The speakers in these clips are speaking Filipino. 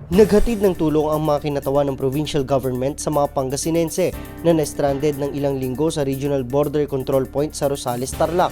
Naghatid ng tulong ang mga kinatawan ng provincial government sa mga Pangasinense na na-stranded ng ilang linggo sa Regional Border Control Point sa Rosales, Tarlac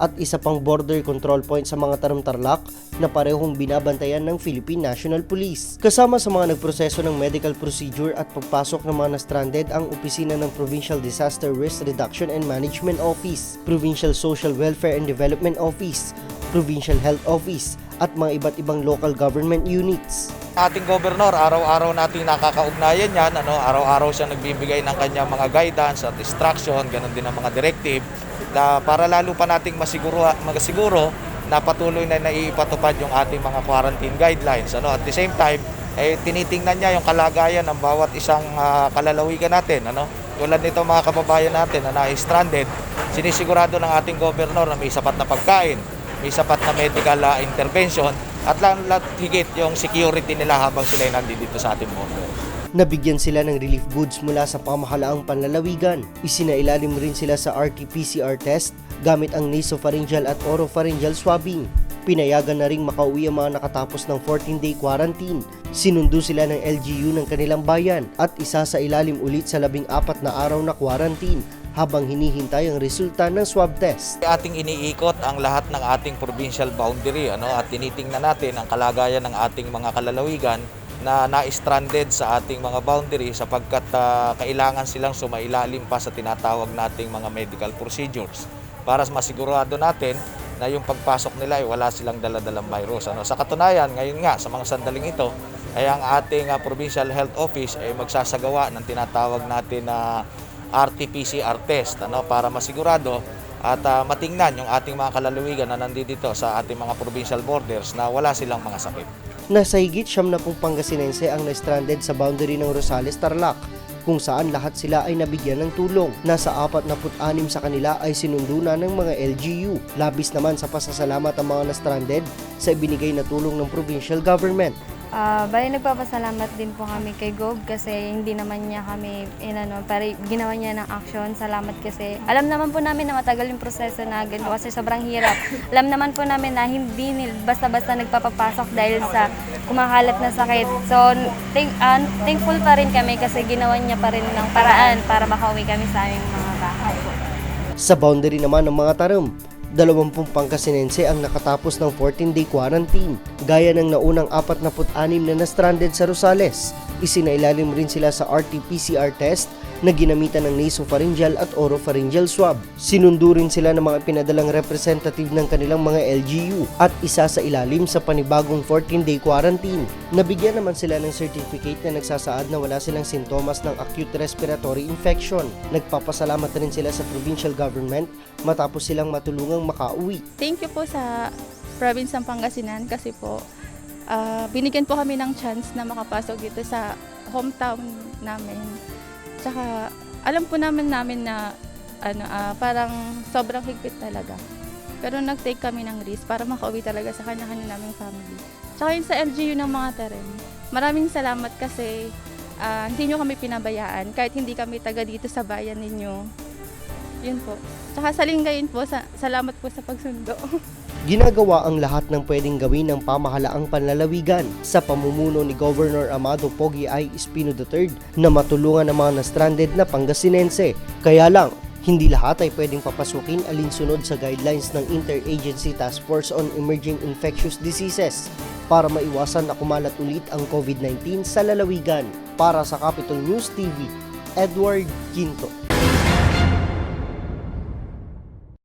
at isa pang border control point sa mga Tarlac na parehong binabantayan ng Philippine National Police. Kasama sa mga nagproseso ng medical procedure at pagpasok ng mga na-stranded ang opisina ng Provincial Disaster Risk Reduction and Management Office, Provincial Social Welfare and Development Office, Provincial Health Office at mga iba't ibang local government units. Ating gobernador, araw-araw nating nakakaugnayan yan, araw-araw siya nagbibigay ng kanyang mga guidance at instruction, ganun din ang mga directive, na para lalo pa nating masiguro na patuloy na naiipatupad yung ating mga quarantine guidelines. At the same time, tinitingnan niya yung kalagayan ng bawat isang kalalawigan natin. Tulad nito mga kababayan natin na na-stranded, sinisigurado ng ating gobernador na may sapat na pagkain, may sapat na medical intervention, at higit yung security nila habang sila nandito sa ating border. Nabigyan sila ng relief goods mula sa pamahalaang panlalawigan. Isinailalim rin sila sa RT-PCR test gamit ang nasopharyngeal at oropharyngeal swabbing. Pinayagan na ring makauwi ang mga nakatapos ng 14-day quarantine. Sinundo sila ng LGU ng kanilang bayan at isa sa ilalim ulit sa 14 na araw na quarantine habang hinihintay ang resulta ng swab test. Ating iniikot ang lahat ng ating provincial boundary at tinitingnan natin ang kalagayan ng ating mga kalalawigan na na-stranded sa ating mga boundary sapagkat kailangan silang sumailalim pa sa tinatawag nating mga medical procedures para masigurado natin na yung pagpasok nila ay wala silang dala-dalang virus. Sa katunayan, ngayon nga sa mga sandaling ito ay ang ating Provincial Health Office ay magsasagawa ng tinatawag natin na RT-PCR test para masigurado at matingnan yung ating mga kalalawigan na nandito sa ating mga provincial borders na wala silang mga sakit. Nasa higit 70 Pangasinense ang na-stranded sa boundary ng Rosales, Tarlac, kung saan lahat sila ay nabigyan ng tulong. Nasa 46 sa kanila ay sinundo na ng mga LGU. Labis naman sa pasasalamat ang mga na-stranded sa ibinigay na tulong ng provincial government. Bali nagpapasalamat din po kami kay Gov kasi hindi naman niya kami pero ginawa niya ng action. Salamat kasi alam naman po namin na matagal yung proseso na ganito kasi sobrang hirap. Alam naman po namin na hindi basta-basta nagpapapasok dahil sa kumakalat na sakit. So thankful pa rin kami kasi ginawa niya pa rin ng paraan para makauwi kami sa aming mga bahay. Sa boundary naman ng mga Taram, 20 Pangasinense ang nakatapos ng 14-day quarantine. Gaya ng naunang 46 na na-stranded sa Rosales, isinailalim rin sila sa RT-PCR test na ginamitan ng nasopharyngeal at oropharyngeal swab. Sinundo rin sila ng mga pinadalang representative ng kanilang mga LGU at isa sa ilalim sa panibagong 14-day quarantine. Nabigyan naman sila ng certificate na nagsasaad na wala silang sintomas ng acute respiratory infection. Nagpapasalamat rin sila sa provincial government matapos silang matulungang makauwi. Thank you po sa province ng Pangasinan kasi po binigyan po kami ng chance na makapasok dito sa hometown namin. Tsaka alam po namin na parang sobrang higpit talaga. Pero nag-take kami ng risk para makauwi talaga sa kanya-kanya naming family. Tsaka yun sa LGU ng mga Tarim, maraming salamat kasi hindi nyo kami pinabayaan kahit hindi kami taga dito sa bayan ninyo. Yun po. Tsaka sa Lingayen po, salamat po sa pagsundo. Ginagawa ang lahat ng pwedeng gawin ng pamahalaang panlalawigan sa pamumuno ni Governor Amado Pogi I. Espino III na matulungan ang mga na-stranded na Pangasinense. Kaya lang, hindi lahat ay pwedeng papasukin alinsunod sa guidelines ng Interagency Task Force on Emerging Infectious Diseases para maiwasan na kumalat ulit ang COVID-19 sa lalawigan. Para sa Capital News TV, Edward Quinto.